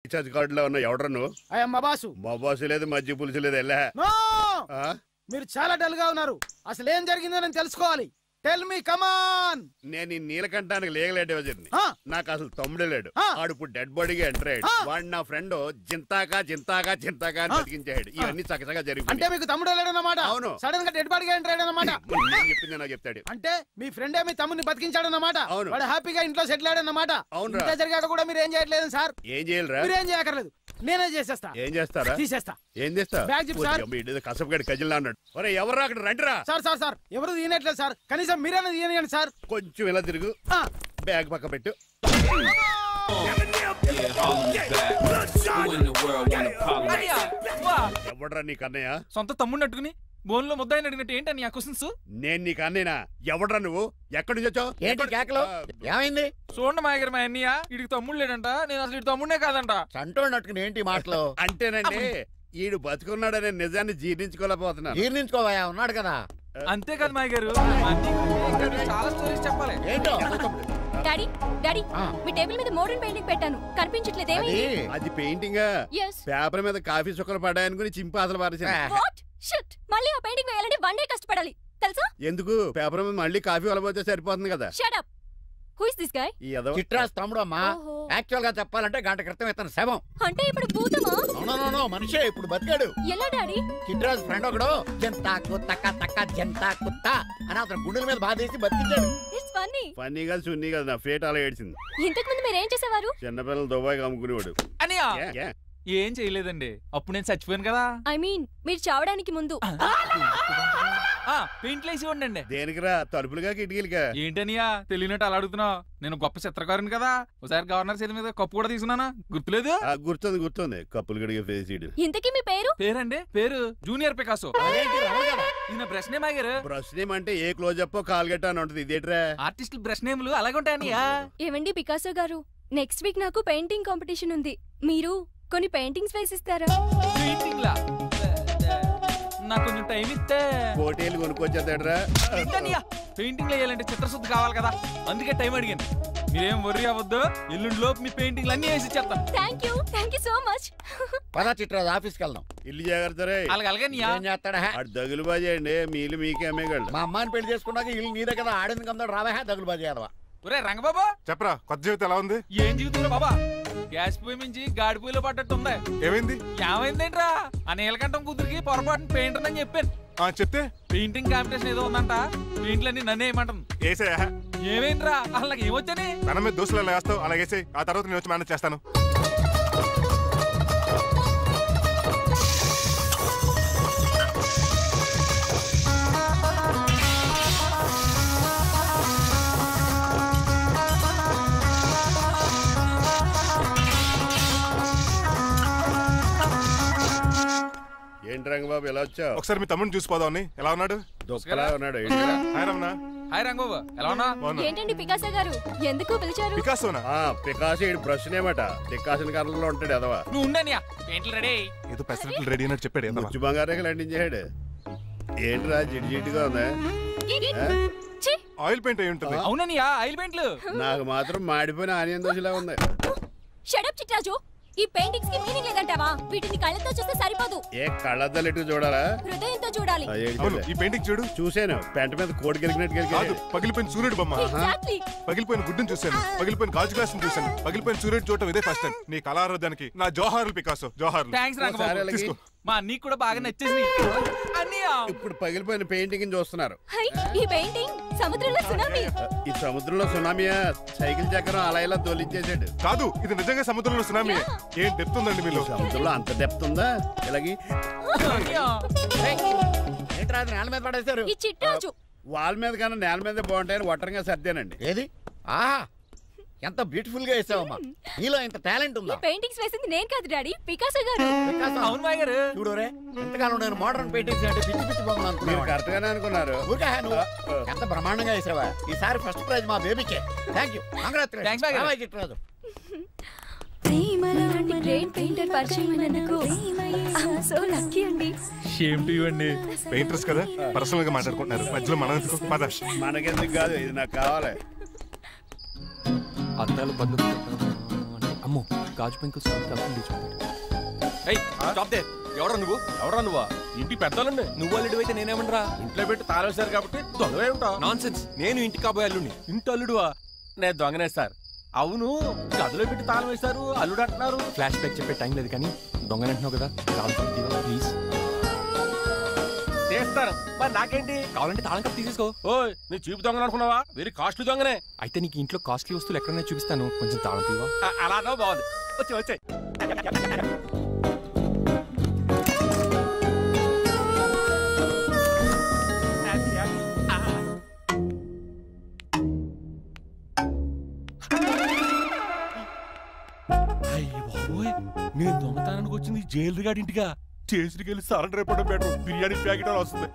Recharge కార్డులో ఉన్న ఎవడరా నువ్వు? మా బాసు. మా బాసు లేదు, మజ్జి పులుసు లేదు. వెళ్ళా. మీరు చాలా డల్ గా ఉన్నారు. అసలు ఏం జరిగిందో నేను తెలుసుకోవాలి. టెల్ మీ కమాన్. నేను ఈ నీలకంఠానికి లేగలేడు వజర్ని. నాకు అసలు తమ్ముడే లేడు. ఆడు ఇప్పుడు డెడ్ బాడీగా ఎంటర్ అయ్యాడు. వాడు నా ఫ్రెండ్ జింతాకా జింతాకా జింతాకా అని బతికించాడు. ఇవన్నీ చక్కగా జరిగింది. అంటే మీకు తమ్ముడే లేడన్నమాట? అవును. సడన్ గా డెడ్ బాడీగా ఎంటర్ అయ్యాడు అన్నమాట. చెప్పింది నాకు చెప్తాడు. అంటే మీ ఫ్రెండే మీ తమ్ముని బతికించాడు అన్నమాట. అవును. వాడు హ్యాపీగా ఇంట్లో సెటిల్ అయ్యాడు అన్నమాట. అవును. ఇంత జరిగాక కూడా మీరు ఏం చేయట్లేదు సార్? ఏం చేయాలరా? మీరు ఏం చేయక్కర్లేదు, నేనే చేసేస్తా. ఏం చేస్తారా? తీసేస్తా. ఏం చేస్తా? Bag zip sir. కసపగడి కజిల్లా అన్నాడు. ఒరే ఎవరు అక్కడ రండిరా. సార్ సార్ సార్ ఎవరు తీయనట్లేదు సార్. కనీసం మీరైనా తీయనియండి సార్. కొంచెం ఇలా తిరుగు. బ్యాగ్ పక్క పెట్టు. ఎవడరా నీకు అన్నయ్య? సొంత తమ్ముడిని అట్టుకుని బోన్లో ముద్దాయిని అడిగినట్టు ఏంటని ఆ క్వశ్చన్స్? నేను నీకు అన్నయ్యనా? ఎవడరా నువ్వు? ఎక్కడి నుంచి వచ్చావు? ఏంటి కేకలు? ఏమైంది? చూడండి మా దగ్గర మా అన్నయ్య ఇడికి తమ్ముడు లేడంట. నేను అసలు ఇటు తమ్ముడే కాదంట. సంటోడు అట్టుకుని ఏంటి మాటలు? అంటేనండి ఈడు బతుకున్నాడనే నిజాన్ని జీర్ణించుకోలేకపోతున్నా. జీర్ణించుకోవా, ఉన్నాడు కదా. అంతేకాదు మా గారు, చాలా స్టోరీస్ చెప్పాలి. ఏంటో డాడీ డాడీ మీ టేబుల్ మీద మోడర్న్ పెయింటింగ్ పెట్టాను, కనిపించట్లేదు. అది పెయింటింగ్. పేపర్ మీద కాఫీ చుక్కలు పడ్డాయనుకుని చింపి అసలు పారేసాను. వాట్ షిట్, మళ్ళీ ఆ పెయింటింగ్ వేయాలంటే 1 డే కష్టపడాలి తెలుసా? ఎందుకు? పేపర్ మీద మళ్ళీ కాఫీ వలపోతే సరిపోతుంది కదా. Shut up. Who is this guy? Chitraj తమ్ముడు అమ్మా. యాక్చువల్ గా చెప్పాలంటే గంట క్రితం ఇతను శవం. అంటే ఇప్పుడు భూతమా? నో మనిషే, ఇప్పుడు బతికాడు. ఎలా డాడీ? చిట్రాజ్ ఫ్రెండ్ ఒకడు జంతా కుత్త తక్క జంతా కుత్త అని అతను గుండెల మీద బాధేసి బతికించాడు. It's funny. ఫన్నీ కాదు, సున్నీ కాదు. నా ఫేట్ అలా ఏడ్చింది. ఇంతకు ముందు మీరు ఏం చేసేవారు? చిన్నపిల్లలు దుబాయ్ అమ్ముకునేవాడు. అనియా ఏం చేయలేదండి, అప్పుడు నేను చచ్చిపోయాను కదా. ఐ మీన్ మీరు చావడానికి ముందు. పెయింట్లు వేసి ఉండండి. దేనికిరా? తలుపులుగా కిటికీలుగా? ఏంటనియా తెలియనట్టు అలా అడుగుతున్నావు? నేను గొప్ప చిత్రకారుని కదా. ఒకసారి గవర్నర్ చేతి మీద కప్పు కూడా తీసుకున్నానా? గుర్తులేదు? గుర్తుంది. కప్పులు గడిగే ఫేస్. ఇంతకీ మీ పేరు? పేరండి పేరు జూనియర్ పికాసో. ఈయన బ్రష్ నేమ్ ఆగారు. బ్రష్ నేమ్ అంటే ఏ క్లోజ్ అప్ కాల్గట్ట అని ఉంటది. ఇదేట్రా? ఆర్టిస్టులు బ్రష్ నేమ్లు అలాగే ఉంటాయనియా. ఏమండి పికాసో గారు, నెక్స్ట్ వీక్ నాకు పెయింటింగ్ కాంపిటీషన్ ఉంది. మీరు కొన్ని పెయింటింగ్స్ వేసిస్తారా? పెయింటింగ్ లా నాకు కొంచెం టైం ఇస్తే పోటీలు కొనుక్కొచ్చేద్దాడ్రా. పెయింటింగ్ వేయాలంటే చిత్రశుద్ధి కావాలి కదా, అందుకే టైం అడిగాను. మీరేం వర్రీ అవ్వద్దు, ఎల్లుండి లోపు మీ పెయింటింగ్లు అన్ని వేసి ఇచ్చేస్తాను. Thank you so much. పదా చిట్రాజ్ ఆఫీస్కి వెళ్దాం. ఇల్లు జాగ్రత్త. అలాగే ఏం చేస్తాడా? దగులు బాజీ అండి. మీలు మీకే అమ్మేగాళ్ళు. మా అమ్మాయిని పెళ్లి చేసుకున్నాక ఇల్లు నీదే కదా, ఆడింది కదా. రావా దగులు బాజీ అదవా. ఒరే రంగబాబా చెప్పరా, కొత్త జీవితం ఎలా ఉంది? ఏం జీవితంలో బాబా, గ్యాస్ పొయ్యి మించి గాడి పొయ్యిలో పడ్డట్టు ఉంది. ఏమైంది? ఏమైందేంట్రా, ఆ నీలకంఠం కూతురికి పొరపాటున పెయింటర్ అని చెప్పాను. చెప్తే పెయింటింగ్ కాంపిటీషన్ ఏదో ఉందంట, పెయింట్లన్నీ నన్నే ఏమంటాను. ఏమైందిరా, అసలు నాకు ఏమొచ్చని? మన మీద దోశలు వేస్తావు, అలాగేసే. ఆ తర్వాత నేను వచ్చి మేనేజ్ చేస్తాను. ఏంటి రంగబాబు ఎలా వచ్చావు? ఒకసారి మీ తమ్ముడిని చూసిపోదామని. ఎలా ఉన్నాడు? దొక్కలా ఉన్నాడు. హాయ్ రంగబాబు, ఎలా ఉన్నా? ఏంటండి పికాసో గారు, ఎందుకు పిలిచారు? పికాసోనా? పికాసో బ్రష్ నేమట. డికాషన్ కర్రలో ఉంటాడు ఎదవా. నువ్వు ఉండనియా, పెయింట్లు రెడీ. ఏదో పెసరట్లు రెడీ అన్నట్టు చెప్పాడు. ముచ్చు బంగారే లండించాడు. ఏంట్రా జిడ్జిడ్గా ఉందా? ఆయిల్ పెయింట్ అయి ఉంటుంది. అవుననియా, ఆయిల్ పెయింట్లు. నాకు మాత్రం మాడిపోయిన ఆనియన్ దోశలా ఉంది. షట్ అప్ చిట్రాజు, ఈ పెయింటింగ్స్ కి మీనింగ్ లేదంటావా? వీటిని కళ్ళతో చూస్తే సరిపోదు. ఏ కళ్ళతో ఎటు చూడాలా? హృదయంతో చూడాలి. ఈ పెయింటింగ్ చూడు. చూసాను. పెంట మీద కోడి గెలిగినట్టు. పగిలిపోయిన సూర్యుడు బొమ్మ, పగిలిపోయిన గుడ్డును చూశాను, పగిలిపోయిన గాజు గ్లాస్ చూశాను, పగిలిపోయిన సూర్యుడు చూడటం ఇదే ఫస్ట్ టైం. నీ కళారోధానికి నా జోహార్లు పికాసో, జోహార్లు. థాంక్స్ రంగబాబు, మా నీకు కూడా బాగా నచ్చేసింది. ఇప్పుడు పగిలిపోయిన పెయింటింగ్ చూస్తున్నారు. ఈ పెయింటింగ్ సముద్రంలో సునామీ. ఈ సముద్రంలో సునామీయా? సైకిల్ చక్రం అలా ఇలా దొలించేసాడు. కాదు, ఇది నిజంగా సముద్రంలో సునామీ. ఏం డెప్త్ ఉందండి మీలో? సముద్రంలో అంత డెప్త్ ఉందా? ఇలాగి నేల మీద పడేశారు. ఈ చిట్రాజు వాల్ మీద కన్నా నేల మీద బాగుంటాయని ఒట్టరంగా సర్దానండి. ఏది? ఆహా, ఎంత బ్యూటిఫుల్ గా వేసావమ్మా. నీలో ఇంత టాలెంట్ ఉందా? పెయింటింగ్స్ వేసింది నేను కాదు డాడీ, పికాసో గారు. అవును మాయ గారు. చూడరే, ఎంతకాలం నేను మోడర్న్ పెయింటింగ్స్ అంటే పిచ్చి పిచ్చి బొమ్మలు అనుకున్నాను. కరెక్ట్ గానే అనుకున్నారు. ఎంత బ్రహ్మాండంగా వేసావా. ఈసారి ఫస్ట్ ప్రైజ్ మా బేబీకే. Thank you, congratulations. Great painter పరిచయం అయినందుకు సో లక్కీ అండి. షేమ్ టు యు అండి. పెయింటర్స్ కదా, పర్సనల్ గా మాట్లాడుకుంటున్నారు. మధ్యలో మనకెందుకు కాదు, ఇది నాకు కావాలి. అద్దాలు బదులు అమ్మో గాజు పెంకులు తలుపులు తెచ్చుకుంటాడు. ఎవరా నువ్వా? ఇంటి పెద్దలండి. నువ్వు అల్లుడు అయితే నేనేమనరా? ఇంట్లో పెట్టి తాళం వేశారు కాబట్టి దొంగవే ఉంటావు. Non sense. నేను ఇంటికి కాబోయే అల్లుడిని. ఇంటి అల్లుడువా? నేను దొంగనే సార్. అవును, గదిలో పెట్టి తాళం వేశారు, అల్లుడు అంటున్నారు. ఫ్లాష్ బ్యాక్ చెప్పే టైం లేదు కానీ దొంగనంటున్నావు కదా, తాళం కప్పు తీవా ప్లీజ్. చేస్తారు మరి నాకేంటి? కావాలంటే తాళం కప్పు తీసేసుకో. ఓయ్, నీ చీపు దొంగను అనుకున్నావా? వెరీ కాస్ట్లీ దొంగనే. అయితే నీకు ఇంట్లో కాస్ట్లీ వస్తువులు ఎక్కడైనా చూపిస్తాను, కొంచెం తాళం తీవా. అలానో బాగుంది. వచ్చాయి నేను దొంగతనానికి వచ్చింది జైలు గాడి ఇంటిగా. చేసికెళ్ళి సరెండర్ అయిపోవడం బెటర్. బిర్యానీ ప్యాకెట్ వస్తుంది.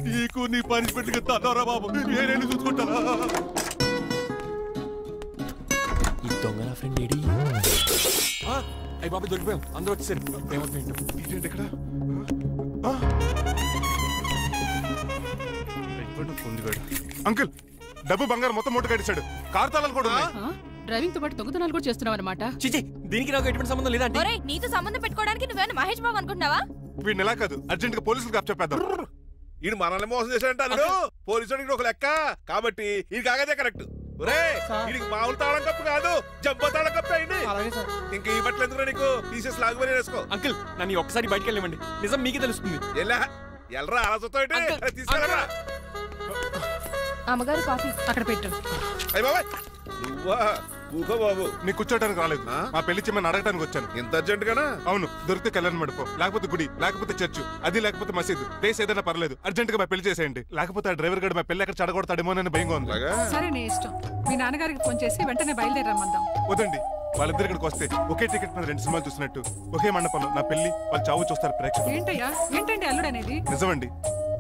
నీకు నీ పనిష్మెంట్ తన్నారా బాబు, నేనేళ్ళు చూసుకుంటారా? ఈ దొంగ నా ఫ్రెండ్ ఏడి? అయ్యి బాబు దొరికిపోయాం, అందరూ వచ్చేసారు. ఇక్కడ అంకుల్ డబ్బు బంగారం మొత్తం మూట కట్టించాడు. కారు తాళాలు కూడా ఉన్నాయి. డ్రైవింగ్ తో పాటు దొంగతనాలు కూడా చేస్తున్నావు అనమాట. చిచి, దీనికి నాకు ఎటువంటి సంబంధం లేదండి. ఒరేయ్, నీతో సంబంధం పెట్టుకోవడానికి నువ్వేనా మహేష్ బాబు అనుకుంటున్నావా? వీడిని ఎలా కాదు, అర్జెంట్ గా పోలీసులకు అప్పచెప్పేద్దాం. ఈడు మనల్ని మోసం చేశాడంటే పోలీసుడికి ఒక లెక్క కాబట్టి ఇది కాగదే కరెక్ట్. వీడికి మామూలు తాళం కప్పు కాదు, జంబో తాళం కప్పు అయింది. ఇంకా ఈ బట్టలు ఎందుకు నీకు? తీసేసి లాగుమని వేసుకో. అంకుల్, నన్ను ఒక్కసారి బయటకు వెళ్ళమండి, నిజం మీకే తెలుస్తుంది. ఎల్రా అలసతో తీసుకెళ్ళరా. అమ్మగారు కాఫీ అక్కడ పెట్టు. అయ్య బాబాయ్, నువ్వా? కూకో బాబు. నీకు కూర్చోటానికి రాలేదు, మా పెళ్లి చెమ్మని అడగటానికి వచ్చాను. ఇంత అర్జెంట్ గానా? అవును, దొరికితే కళ్యాణ మండపం, లేకపోతే గుడి, లేకపోతే చర్చ్, అది లేకపోతే మసీదు, ప్లేస్ ఏదైనా పర్లేదు, అర్జెంట్ గా మా పెళ్లి చేసేయండి. లేకపోతే ఆ డ్రైవర్ గడు మా పెళ్లి ఎక్కడ చెడగొడతాడేమోనని భయంగా ఉంది. సరే, నీ ఇష్టం. మీ నాన్నగారికి ఫోన్ చేసి వెంటనే బయలుదేరమ్మందాం. వదండి, వాళ్ళిద్దరు ఇక్కడికి వస్తే ఒకే టికెట్ మీద 2 సినిమాలు చూసినట్టు, ఒకే మండపంలో నా పెళ్లి వాళ్ళ చావు చూస్తారు ప్రేక్షకులు. ఏంటయ్యా, ఏంటండి అల్లుడు అనేది? నిజమండి,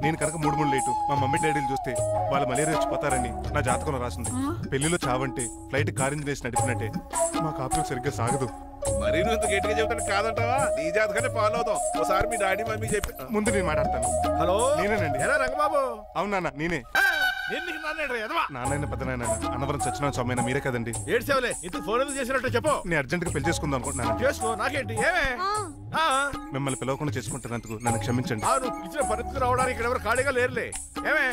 నేను కనుక 3 లేటు మా మమ్మీ డాడీలు చూస్తే వాళ్ళ మలేరియా వచ్చిపోతారని నా జాతకంలో రాసింది. పెళ్లిలో చావంటే ఫ్లైట్ కార్ ఇంజిన్ వేసి నడిపినట్టే. మా కాపురం సరిగ్గా సాగదు. మరి నువ్వు ఇంత గట్టిగా చెబుతాను కాదంటావా? నీ జాతకాన్ని ఫాలో అవుతాం. ఒకసారి మీ డాడీ మమ్మీ చెప్పి ముందు నేను మాట్లాడతాను. హలో, నేనేనండి. ఎలా రంగబాబు? అవునా, నేనే. నాన్న పెద్ద నాయన అన్నవరం సత్యనారాయణ స్వామి మీరే కదండి? ఏడ్చేవలే, ఇంత ఫోన్ ఎందుకు చేసినట్టు చెప్పు. నేను అర్జెంట్ గా పెళ్లి చేసుకుందాం అనుకుంటున్నాను. చేసుకో, నాకేంటి? ఏమే మిమ్మల్ని పిలవకుండా చేసుకుంటున్నందుకు నన్ను క్షమించండి. నువ్వు ఇచ్చిన పరిస్థితి రావడానికి ఇక్కడ ఎవరు ఖాళీగా లేరులే. ఏమే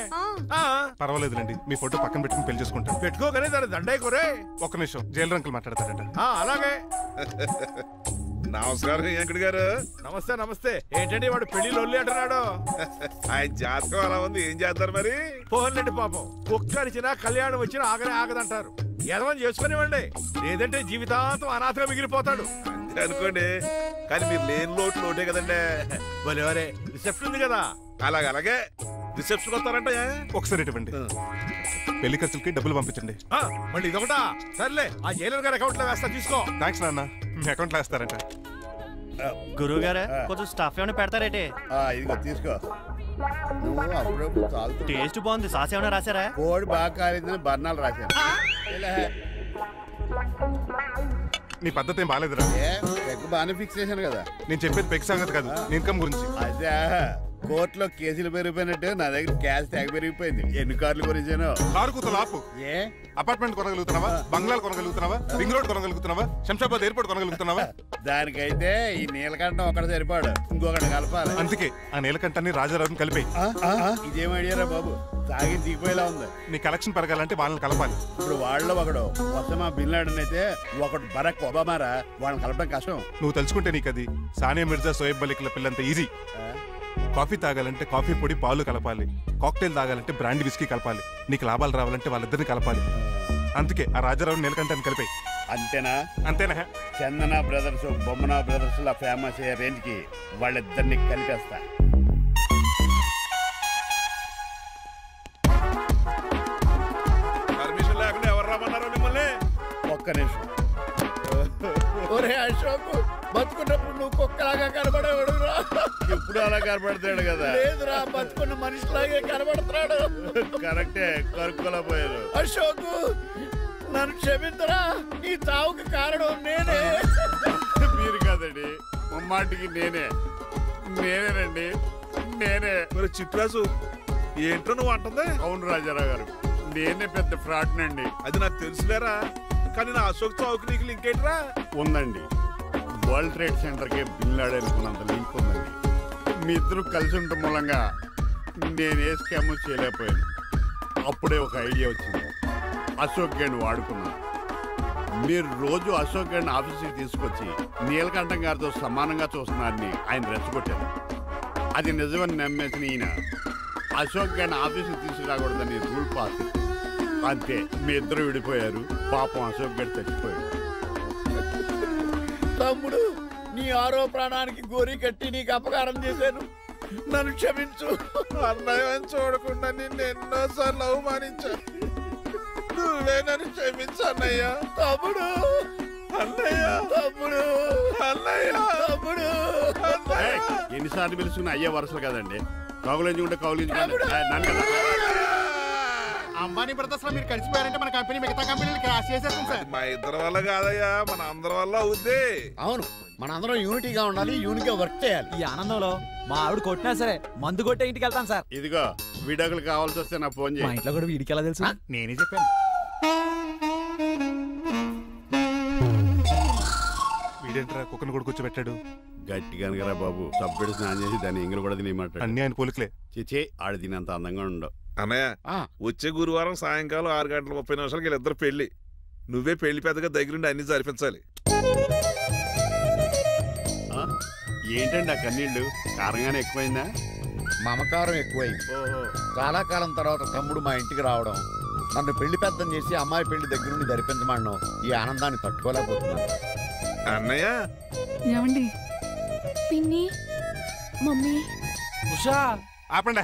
పర్వాలేదులేండి, మీ ఫోటో పక్కన పెట్టుకుని పెళ్లి చేసుకుంటాను. పెట్టుకోగానే దాని దండైకోరే. ఒక్క నిమిషం, జైలు రంకులు మాట్లాడతారట. అలాగే. నమస్కారం వెంకట గారు. నమస్తే నమస్తే. ఏంటండి వాడు పెళ్లి లొల్లి అంటున్నాడు? ఆయన జాతకం అలా ఉంది, ఏం చేస్తారు మరి? పోన్లేండి పాపం, కుక్క అరిచినా కళ్యాణం వచ్చినా ఆగనే ఆగదంటారు. ఎదవని చేసుకునివ్వండి, లేదంటే జీవితాంతం అనాథగా మిగిలిపోతాడు. అంతే అనుకోండి, కానీ మీరు లేని లోటే కదండి. భలేవరే, రిసెప్షన్ ఉంది కదా. అలాగే రిసెప్షన్ వస్తారంట. ఒకసారి ఇవ్వండి, పెళ్లి ఖర్చులకి డబ్బులు పంపించండి. మళ్ళీ ఇదొకటా? సర్లే, ఆ జైలర్ గారి అకౌంట్ లో వేస్తా, తీసుకో. థ్యాంక్స్ నాన్న, మీ అకౌంట్ లో వేస్తారంట. గురువు గారు కొంచెం స్టఫ్ ఏమైనా పెడతారేటే? ఇదిగో తీసుకో. నువ్వు అప్పుడప్పుడు టేస్ట్ బాగుంది, సాస్ ఏమైనా రాశారా? కోడి బాగా కాలేదని బర్ణాలు రాశాను. నీ పద్ధతి ఏం బాగాలేదురా. బాగానే ఫిక్స్ చేశాను కదా. నేను చెప్పేది పెక్ సంగతి కాదు, ఇన్కమ్ గురించి. అదే కోర్టులో కేసులు పెరిగిపోయినట్టు నా దగ్గర క్యాష్ తెగ పెరిగిపోయింది. ఎన్ని కార్లు కొనిచ్చాను? కారు కూతలు ఆపు. ఏ అపార్ట్మెంట్ కొనగలుగుతున్నావా? బంగ్లాలు కొనగలుగుతున్నావా? రింగ్ రోడ్ కొనగలుగుతున్నావా? శంషాబాద్ ఎయిర్పోర్ట్ కొనగలుగుతున్నావా? దానికైతే ఈ నీలకంఠం ఒకటి సరిపాడు, ఇంకొకటి కలపాలి. అందుకే ఆ నీలకంఠాన్ని రాజారావుని కలిపి. ఇదేం ఐడియారా బాబు, తాగి దిగిపోయేలా ఉంది. నీ కలెక్షన్ పెరగాలంటే వాళ్ళని కలపాలి. ఇప్పుడు వాళ్ళలో ఒకడు ఒసామా బిన్ లాడెన్ అయితే ఒకడు బరాక్ ఒబామారా, వాళ్ళని కలపడం కష్టం. నువ్వు తలుచుకుంటే నీకు అది సానియా మిర్జా, సోయబ్ మలిక్ల పిల్లంత ఈజీ. కాఫీ తాగాలంటే కాఫీ పొడి పాలు కలపాలి, కాక్టైల్ తాగాలంటే బ్రాండ్ విస్కీ కలపాలి, నీకు లాభాలు రావాలంటే వాళ్ళిద్దరిని కలపాలి. అందుకే ఆ రాజారావు నీలకంఠాన్ని కలిపాయి. అంతేనా? అంతేనా? చందన బ్రదర్స్, బొమ్మన బ్రదర్స్ లా ఫేమస్ అయ్యే రేంజ్ కి వాళ్ళిద్దరిని కలిపేస్తా. పర్మిషన్ లేకుండా ఎవరు రమ్మన్నారో మిమ్మల్ని? ఒక్క నిమిషం. ఒరే అశోక్, బతుకున్నప్పుడు నువ్వు కుక్కలాగా కనబడేవాడురా. ఇప్పుడు అలా కనబడతాడు కదా? లేదురా, బతుకున్న మనిషిలాగే కనబడుతున్నాడు. కరెక్టే, కరుక్కోలేకపోయారు. అశోక్, నన్ను క్షమించరా, ఈ చావుకి కారణం నేనే. మీరు కాదండి, ముమ్మాటికి నేనేనండి, నేనే. మరి చిట్రాజు, ఏంటో నువ్వు అంటుంది? అవును రాజారావు గారు, నేనే పెద్ద ఫ్రాడ్ నండి. అది నాకు తెలుసులేరా. కానీ నా అశోక్ చౌక్ నీకు లింక్ ఏంట్రా? ఉందండి. వరల్డ్ ట్రేడ్ సెంటర్ కి బిల్లాడనుకున్నంత లింక్ ఉందండి. మీ ఇద్దరు కలిసి ఉండటం మూలంగా నేను ఏ స్కామ్ చేయలేకపోయాను. అప్పుడే ఒక ఐడియా వచ్చింది. అశోక్ గేణ్ వాడుకున్నాను. మీరు రోజు అశోక్ గేణ్ ఆఫీస్కి తీసుకొచ్చి నీలకంఠం గారితో సమానంగా చూస్తున్నారని ఆయన రెచ్చగొట్టారు. అది నిజమని నమ్మేసిన ఈయన అశోక్ గేణ్ ఆఫీస్కి తీసుకురాకూడదని రూల్ పాస్ చేశారు. అంతే, మీ ఇద్దరు విడిపోయారు. పాపం అశోక్ గేణ్ చచ్చిపోయాడు. తమ్ముడు, నీ ఆరో ప్రాణానికి గోరి కట్టి నీకు అపకారం చేశాను, నన్ను క్షమించు. అన్నయ్య చూడకుండా నిన్ను ఎన్నోసార్లు అవమానించాను. నువ్వే నన్ను క్షమించు అన్నయ్య. తమ్ముడు, అన్నయ్య, తమ్ముడు, అన్నయ్య, తమ్ముడు. ఎన్నిసార్లు పిలుచుకున్న అయ్యే వరుసలు కదండి. కౌలించుకుంటే కౌలించుకుంటే అంబానీ బ్రదర్స్ లో మీరు కలిసిపోయారంటే మన కంపెనీ మిగతా కంపెనీలు క్రాష్ చేసేస్తాం సార్. మా ఇద్దరి వల్ల కాదయ్యా, మన అందరి వల్ల అవుద్ది. అవును, మనందరం యూనిటీగా ఉండాలి, యూనిట్గా వర్క్ చేయాలి. ఈ ఆనందంలో మా ఆవిడ కొట్టినా సరే మందు కొట్టే ఇంటికి వెళ్తాను సార్. ఇదిగో విడాకులు కావాల్సి వస్తే నాకు ఫోన్ మా చేయి. ఇంట్లో కూడా వీడికి ఎలా తెలుసు? నేనే చెప్పాను. వీడేంట్రా కుక్కను కూడా కూర్చోబెట్టాడు? గట్టిగా అనగరా బాబు. సబ్బెడు స్నానం చేసి దాన్ని ఇంగులు కూడా తినేమాట. అన్ని ఆయన పోలికలే. చిచే ఆడు తినంత అందంగా ఉండవు. అన్నయ్య, వచ్చే గురువారం సాయంకాలం 6:30 వీళ్ళిద్దరు పెళ్లి. నువ్వే పెళ్లి పెద్దగా దగ్గరుండి అన్ని జరిపించాలి. ఏంటండి ఆ కన్నీళ్ళు? కారంగానే ఎక్కువైందా? మమకారం ఎక్కువైంది. ఓహో, చాలా కాలం తర్వాత తమ్ముడు మా ఇంటికి రావడం, నన్ను పెళ్లి పెద్దం చేసి అమ్మాయి పెళ్లి దగ్గరుండి జరిపించమనడం, ఈ ఆనందాన్ని తట్టుకోలేకపోతున్నాను. అన్నయ్య, ఏమండి? పిన్ని, మమ్మీ. ఉషా, ఆపండి.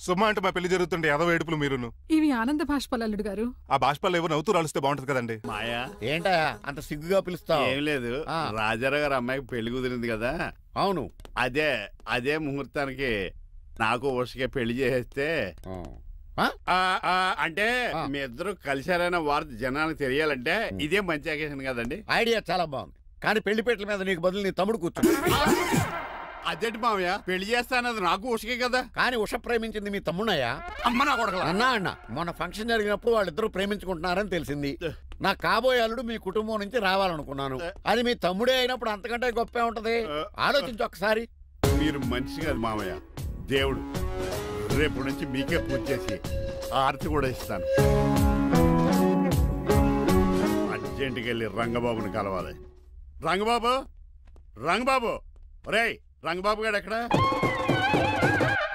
సుమ్మ అంటే మా పెళ్లి జరుగుతుంటే ఏదో ఏడుపులు మీరును. ఇవి ఆనంద భాష్పాలు అల్లుడు గారు. ఆ బాష్పాలు ఏవో నవ్వుతూ రాలిస్తే బాగుంటది కదండి. మాయా ఏంటా అంత సిగ్గుగా పిలుస్తావు? ఏం లేదు, రాజారావు గారు అమ్మాయికి పెళ్లి కుదిరింది కదా. అవును, అదే ముహూర్తానికి నాకు ఉషకే పెళ్లి చేసేస్తే అంటే మీ ఇద్దరు కలిశారైన వార్త జనానికి తెలియాలంటే ఇదే మంచి అకేషన్ కదండి. ఐడియా చాలా బాగుంది, కానీ పెళ్లి పెట్టల మీద నీకు బదులు నీ తమ్ముడు కూర్చో. అదేంటి మామయ్య, పెళ్లి చేస్తానది నాకు ఉషకే కదా. కానీ ఉష ప్రేమించింది మీ తమ్ముడయ్యా. అమ్మ నా కొడకలా. అన్నా మొన్న ఫంక్షన్ జరిగినప్పుడు వాళ్ళిద్దరూ ప్రేమించుకుంటున్నారని తెలిసింది. నా కాబోయే అల్లుడు మీ కుటుంబం నుంచి రావాలనుకున్నాను. అది మీ తమ్ముడే అయినప్పుడు అంతకంటే గొప్పే ఉంటది. ఆలోచించి ఒకసారి. మీరు మనిషి కాదు మామయ్య, దేవుడు. రేపు నుంచి మీకే పూజ చేసి ఆర్తి కూడా ఇస్తాను. అర్జెంటుకి వెళ్ళి రంగబాబుని కలవాలి. రంగబాబు రేయ్, రంగబాబు గారు ఎక్కడ?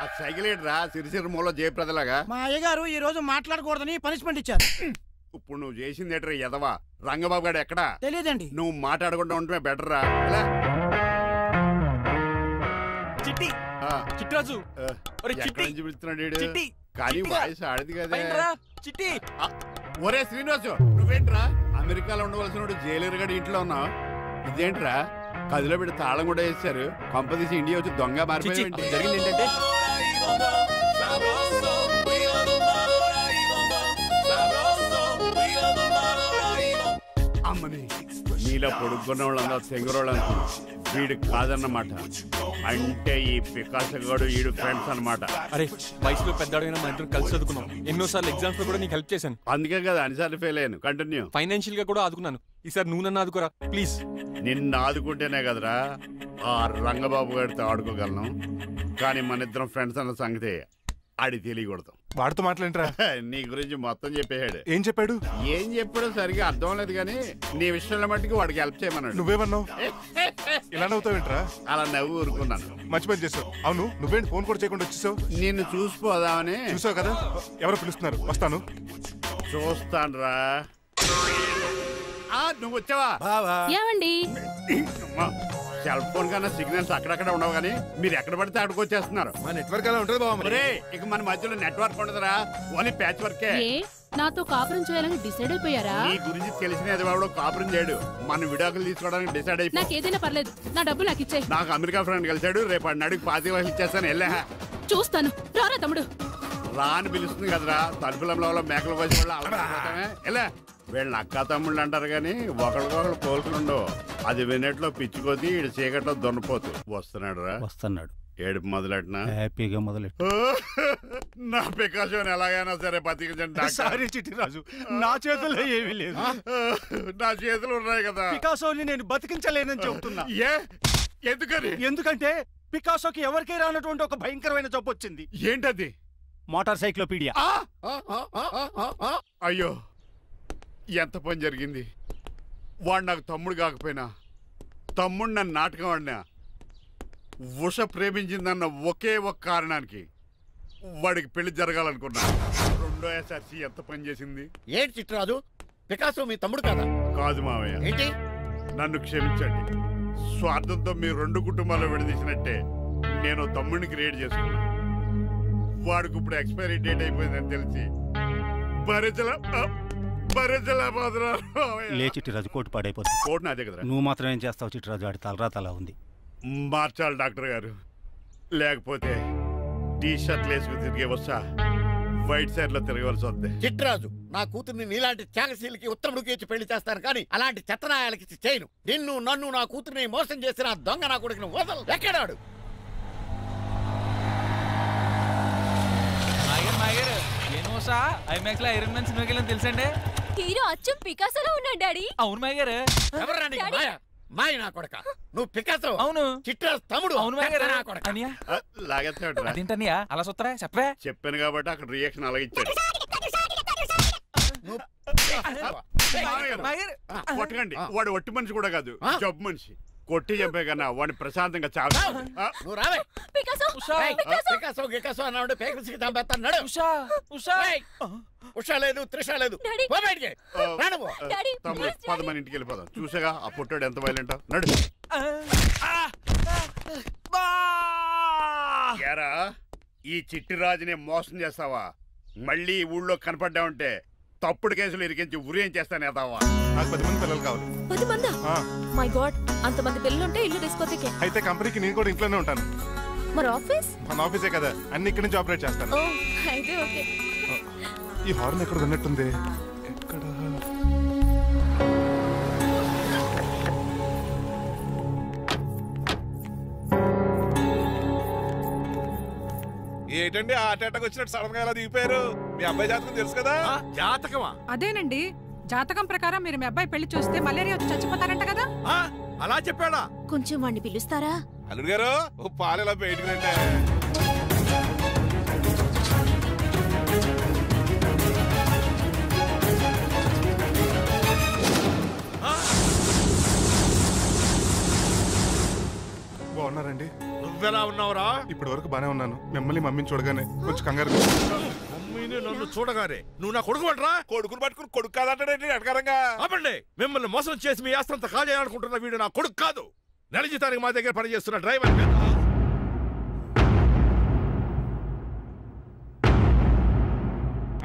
ఆ సైకిల్ రా సిరిసిరి మూల జయప్రదలాగా. మా అయ్యగారు ఈ రోజు మాట్లాడకూడదని పనిష్మెంట్ ఇచ్చారు. ఇప్పుడు నువ్వు చేసింది ఎట్రా ఎదవా? రంగబాబు గారు ఎక్కడా? తెలియదండి. నువ్వు మాట్లాడకుండా ఉంటే బెటర్ రా. చిట్టి, చిట్రాజు, కానీ వాయిస్ ఆడది కదా. చిట్టి, ఒరే శ్రీనివాసు, నువ్వేంట్రా అమెరికాలో ఉండవలసిన జైలర్ గడి ఇంట్లో ఉన్నావు? ఇదేంట్రా కదిలో పెట్టి తాళం కూడా వేశారు. కంపదీసి ఇండియా వచ్చి దొంగ మారిపోయింది. జరిగింది ఏంటంటే అమ్మని నీలో పొడుక్కున్న వాళ్ళంతా తెంగరోళ్ళు అనుకున్నా. వీడు కాదన్నమాట. అంటే ఈ పికాసగాడు వీడు ఫ్రెండ్స్ అన్నమాట. అరే, వయసులో పెద్దవాడైనా మన ఇద్దరు కలిసి చదువుకున్నాం. ఎన్నోసార్లు ఎగ్జామ్స్ లో కూడా నీకు హెల్ప్ చేశాను. అందుకే కదా అన్నిసార్లు ఫెయిల్ అయ్యాను. కంటిన్యూ. ఫైనాన్షియల్ గా కూడా ఆదుకున్నాను. ఈసారి నువ్వు నన్ను ఆదుకోరా ప్లీజ్. నిన్ను ఆదుకుంటేనే కదరా ఆ రంగబాబు గారితో ఆడుకోగలను. కానీ మన ఇద్దరం ఫ్రెండ్స్ అన్న సంగతి ఆడి తెలియకూడదు. వాడితో మాట్లాడరా? నీ గురించి మొత్తం చెప్పేశాడు. ఏం చెప్పాడు? ఏం చెప్పాడో సరిగా అర్థం లేదు, కానీ నీ విషయంలో మట్టుకు వాడికి హెల్ప్ చేయమన్నాడు. నువ్వేమన్నావు? ఇలా నవ్వుతావేంట్రా? అలా నవ్వు ఊరుకున్నాను. మంచి పని చేసావు. అవును, నువ్వేంటి ఫోన్ కూడా చేయకుండా వచ్చేసావు? నిన్ను చూసిపోదామని. చూసావు కదా, ఎవరు పిలుస్తున్నారు, వస్తాను. చూస్తాను రా. నువ్వు వచ్చావా? ఏమండి, సెల్ ఫోన్ కన్నా సిగ్నల్స్ అక్కడక్కడ ఉండవు, కానీ మీరు ఎక్కడ పడితే అక్కడికి వచ్చేస్తున్నారు. మా నెట్వర్క్ అలా ఉంటుంది బాబు. ఇక మన మధ్యలో నెట్వర్క్ ఉండదురా, ఓన్లీ ప్యాచ్ వర్కే. నాతో కాపురం చేయాలని డిసైడ్ అయిపోయారా? నీ గురించి తెలిసిన ఎదవాడు కాపురం చేయడు. మన విడాకులు తీసుకోవడానికి డిసైడ్ అయిపోయి. నాకు ఏదైనా పర్లేదు, నా డబ్బు నాకు ఇచ్చే. నాకు అమెరికా ఫ్రెండ్ కలిసాడు, రేపు అడిగి 25,000 ఇచ్చేస్తాను. వెళ్ళా చూస్తాను, రారా తమ్ముడు. రా అని పిలుస్తుంది కదరా, తలుపులంలో మేకలు కోసి వాళ్ళు అలా ఎలా. వీళ్ళని అక్క తమ్ముళ్ళు అంటారు, కానీ ఒకళ్ళకొకళ్ళు పోల్చులు ఉండవు. అది వినట్లో పిచ్చుకోతి, ఇటు చీకట్లో దొన్నపోతు. వస్తున్నాడు రా. వస్తున్నాడు. ఏడుపు మొదలెట్నా? హ్యాపీగా మొదలెట్టు. నా పికాసోని ఎలాగైనా సరే బతికించండి. సారీ చిట్టిరాజు, నా చేతుల్లో ఏమీ లేదు. నా చేతులు ఉన్నాయి కదా. పికాసోని నేను బతికించలేనని చెబుతున్నా. ఎందుకని? ఎందుకంటే పికాసోకి ఎవరికే రానటువంటి ఒక భయంకరమైన జబ్బు వచ్చింది. ఏంటది? Motor cyclopaedia. అయ్యో, ఎంత పని జరిగింది. వాడు నాకు తమ్ముడు కాకపోయినా తమ్ముడు నన్ను నాటకం ఆడినా ఉష ప్రేమించిందన్న ఒకే ఒక కారణానికి వాడికి పెళ్లి జరగాలనుకున్నా. రెండో ఎస్ఆర్సి ఎంత పని చేసింది. ఏంటి చిట్రాజు, పికాసో మీ తమ్ముడు కాదా? కాదు మావయ్య. ఏంటి? నన్ను క్షమించండి. స్వార్థంతో మీ రెండు కుటుంబాలు విడదీసినట్టే నేను తమ్ముడిని క్రియేట్ చేసుకున్నా. వాడికి ఇప్పుడు ఎక్స్పైరీ డేట్ అయిపోయిందని తెలిసి లే చిట్టిరాజు, కోటు పాడైపోతుంది. కోటు నాదే కదా. నువ్వు మాత్రం ఏం చేస్తావు చిట్టిరాజు? ఆడి తలరా తలా ఉంది. మార్చాలి డాక్టర్ గారు, లేకపోతే టీ షర్ట్లు వేసుకుని తిరిగే వస్తా వైట్ సైడ్ లో తిరగవలసి వద్దే. చిట్రాజు, నా కూతుర్ని నీలాంటి త్యాగశీలకి ఉత్తముడికి ఇచ్చి పెళ్లి చేస్తాను కానీ అలాంటి చెత్తనాయాలకి చేయను. నిన్ను నన్ను నా కూతుర్ని మోసం చేసిన దొంగ నా కొడుకుని వదలు. ఎక్కడాడు? ఐమాక్స్ లో ఐరన్ మ్యాన్ సినిమాకి వెళ్ళని తెలుసండి. హీరో అచ్చం పికాసోలో ఉన్నాడు డాడీ. అవును మాయ గారు. ఎవరా నీకు మాయ? మాయ నా కొడక. నువ్వు పికాసో. అవును. చిట్రాజు తమ్ముడు. అవును మాయ గారు. నా కొడక. లాగేస్తాడు. అదేంటనియా అలా సుత్తరా? చెప్పే. చెప్పాను కాబట్టి అక్కడ రియాక్షన్ అలాగే ఇచ్చాడు. కొట్టకండి, వాడు ఒట్టి మనిషి కూడా కాదు, జబ్బు మనిషి. కొట్టి చెప్పే కన్నా వాడిని ప్రశాంతంగా చాలు. నువ్వు రావే. పికాసో గికాసో అన్నాడు పేకల్సికి చంపేస్తాడు. ఉషా లేదు, త్రిష లేదు. తమ్ముడు 10 మంది ఇంటికి వెళ్ళిపోదాం. చూసాగా ఆ పుట్టాడు ఎంత వైలెంట్. నడు. యారా, ఈ చిట్టిరాజుని మోసం చేస్తావా? మళ్ళీ ఊళ్ళో కనపడ్డావంటే తప్పుడు కేసులు ఇరికించి ఉరేం చేస్తాను ఎదావా. నాకు 10 మంది పిల్లలు కావాలి. 10 మందా? మై గాడ్, అంతమంది పిల్లలుంటే ఇల్లు డిస్కోతేకే. అయితే కంపెనీకి నేను కూడా ఇంట్లోనే ఉంటాను. మరి ఆఫీస్? మన ఆఫీసే కదా, అన్ని ఇక్కడి నుంచి ఆపరేట్ చేస్తాను. అయితే ఓకే. ఈ హార్న్ ఎక్కడ ఉన్నట్టుంది. ఎక్కడ? ఏంటండి ఆ అటాక్ వచ్చినట్టు సడన్ గా ఎలా దిగిపోయారు? మీ అబ్బాయి జాతకం తెలుసు కదా. జాతకమా? అదేనండి, జాతకం ప్రకారం మీరు మీ అబ్బాయి పెళ్లి చూస్తే మలేరియా వచ్చి చచ్చిపోతారంట కదా. అలా చెప్పాడా? కొంచెం వాడిని పిలుస్తారా? అల్లుడు గారు, ఓ పాలు ఎలా బయటకు రండి. బాగున్నారండి? నువ్వెలా ఉన్నావురా? ఇప్పటి వరకు బానే ఉన్నాను. మిమ్మల్ని మమ్మీని చూడగానే కొంచెం కంగారు. మమ్మీని నన్ను చూడగానే నువ్వు నా కొడుకు పడరా? కొడుకుని పట్టుకుని కొడుకు కాదంటాడేంటి అడగారంగా? ఆపండి. మిమ్మల్ని మోసం చేసి మీ ఆస్తంతా కాల్ చేయాలనుకుంటున్న వీడు నా కొడుకు కాదు. నెల జీతానికి మా దగ్గర పనిచేస్తున్న డ్రైవర్.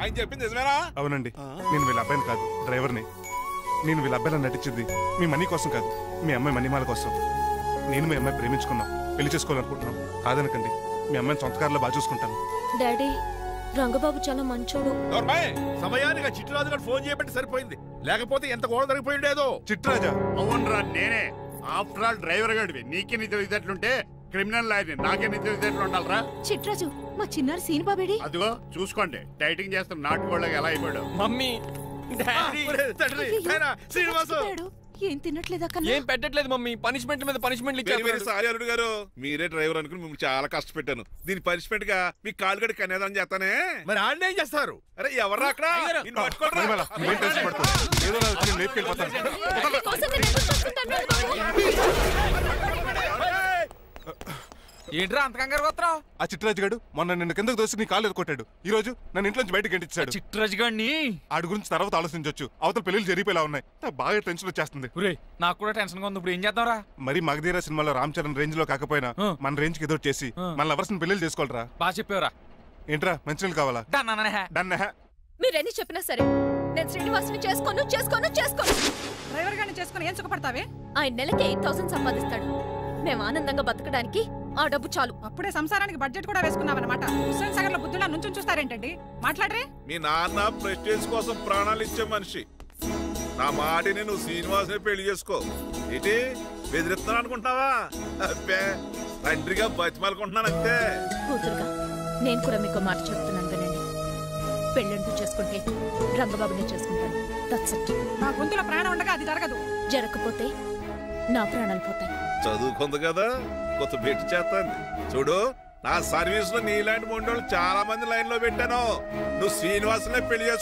ఆయన చెప్పింది నిజమేనా? అవునండి, నేను వీళ్ళ అబ్బాయిని కాదు, డ్రైవర్ని. నేను వీళ్ళ అబ్బాయిలా నటించింది మీ మనీ కోసం కాదు, మీ అమ్మాయి మణిమాల కోసం. నేను మీ అమ్మాయి ప్రేమించుకున్నాం, పెళ్లి చేసుకోవాలనుకుంటున్నాం. కాదనకండి, మీ అమ్మాయిని సొంత కారులో బాగా చూసుకుంటాను. డాడీ, రంగబాబు చాలా మంచోడు. సమయానికి చిట్టురాజు గారు ఫోన్ చేయబట్టి సరిపోయింది, లేకపోతే ఎంత గోడ జరిగిపోయిండేదో. చిట్టురాజా? అవునరా, నేనే. ఆఫ్టర్ ఆల్ డ్రైవర్ గాడివి. నీకే నీ తెలివితేటలుంటే క్రిమినల్ లాయర్ని, నాకే నీ తెలివితేటలు ఉండాలరా. చిట్రాజు, మా చిన్నారి సీన్ బాబేడి. అదిగో చూసుకోండి, డైటింగ్ చేస్తున్న నాటుకోళ్ళకి ఎలా అయిపోయాడు. మమ్మీ, శ్రీనివాసు ఏం తినట్లేదా? ఏం పెట్టట్లేదు మమ్మీ. పనిష్మెంట్ మీద పనిష్మెంట్ ఇచ్చారు. సారీ అల్లుడు గారు, మీరే డ్రైవర్ అనుకుని మిమ్మల్ని చాలా కష్టపెట్టాను. దీని పనిష్మెంట్ గా మీ కాలు గడి కన్యాదానం చేస్తానే. మరి ఆడిని ఏం చేస్తారు? అరే ఎవరు అక్కడ? ఏంట్రా అంత కంగారు పోతున్నావు? ఆ చిట్టురాజు గారు మొన్న నిన్ను కిందకు దోసి నీ కాలు కొట్టాడు. ఈ రోజు నన్ను ఇంట్లో నుంచి బయటకు గంటించాడు. చిట్టురాజు గారిని ఆడి గురించి తర్వాత ఆలోచించవచ్చు. అవతల పెళ్లిలు జరిగిపోయేలా ఉన్నాయి. బాగా టెన్షన్ వచ్చేస్తుంది. నాకు కూడా టెన్షన్ గా ఉంది. ఇప్పుడు ఏం చేద్దాంరా? మరి మగధీర సినిమాలో రామ్ చరణ్ రేంజ్ లో కాకపోయినా మన రేంజ్ కి ఎదురు చేసి మన లవర్స్ పెళ్లిలు చేసుకోవాలరా. బాగా చెప్పేవరా. ఏంట్రా మంచినీళ్ళు కావాలా? డన్. మీరెన్ని చెప్పినా సరే నేను శ్రీనివాసుని చేసుకోను. డ్రైవర్ గారిని చేసుకుని ఏం సుఖపడతావే? ఆయన నెలకి 8,000 సంపాదిస్తాడు. మేము ఆనందంగా బతకడానికి ఆ డబ్బు చాలు. అప్పుడే సంసారానికి బడ్జెట్ కూడా వేసుకున్నావన్నమాట. హుస్సేన్ సాగర్ లో బుద్ధులా నుంచి చూస్తారేంటండి? మాట్లాడరే. మీ నాన్న ప్రెస్టేజ్ కోసం ప్రాణాలు ఇచ్చే మనిషి. నా మాటిని నువ్వు శ్రీనివాసుని పెళ్లి చేసుకో. ఏంటి బెదిరిస్తాను అనుకుంటున్నావా? అబ్బే తండ్రిగా బతిమాలుకుంటున్నాను అంతే. కూతురుగా నేను కూడా మీకు మాట చెప్తున్నాను వినండి. పెళ్ళంటూ చేసుకుంటే రంగబాబునే చేసుకుంటాను. That's it. నా గొంతులో ప్రాణం ఉండగా అది జరగదు. జరగకపోతే నా ప్రాణాలు పోతాయి. చదువుకుంది కదా, కొత్త బెట్టి చేస్తాను. చూడు, నా సర్వీస్ లో నీలాంటి మొండోళ్ళు చాలా మంది లైన్ లో పెట్టాను. నువ్వు శ్రీనివాసునే పెళ్లి చేసుకో.